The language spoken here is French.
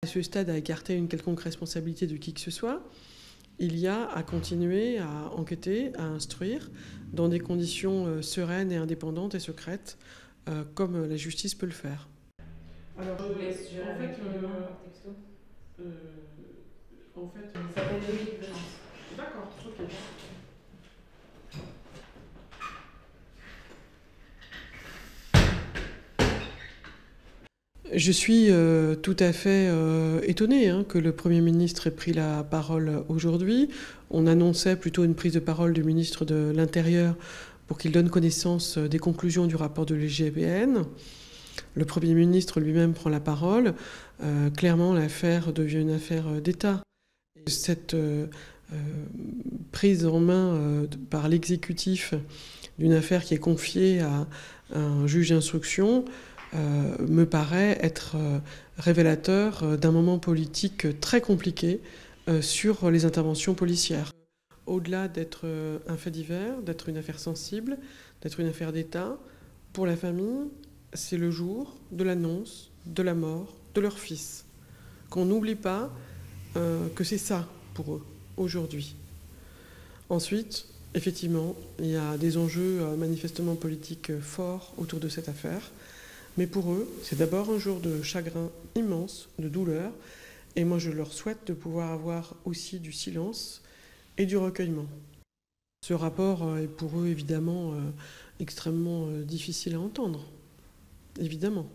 À ce stade, à écarter une quelconque responsabilité de qui que ce soit, il y a à continuer à enquêter, à instruire, dans des conditions sereines et indépendantes et secrètes, comme la justice peut le faire. Alors, Je vous laisse gérer avec lui demain par texto. En fait, Il s'appelle Loïc Venance. d'accord, ok. Je suis tout à fait étonnée que le Premier ministre ait pris la parole aujourd'hui. On annonçait plutôt une prise de parole du ministre de l'Intérieur pour qu'il donne connaissance des conclusions du rapport de l'IGPN. Le Premier ministre lui-même prend la parole. Clairement, l'affaire devient une affaire d'État. Cette prise en main par l'exécutif d'une affaire qui est confiée à un juge d'instruction me paraît être révélateur d'un moment politique très compliqué sur les interventions policières. Au-delà d'être un fait divers, d'être une affaire sensible, d'être une affaire d'État, pour la famille, c'est le jour de l'annonce de la mort de leur fils. Qu'on n'oublie pas que c'est ça pour eux, aujourd'hui. Ensuite, effectivement, il y a des enjeux manifestement politiques forts autour de cette affaire. Mais pour eux, c'est d'abord un jour de chagrin immense, de douleur. Et moi, je leur souhaite de pouvoir avoir aussi du silence et du recueillement. Ce rapport est pour eux, évidemment, extrêmement difficile à entendre. Évidemment.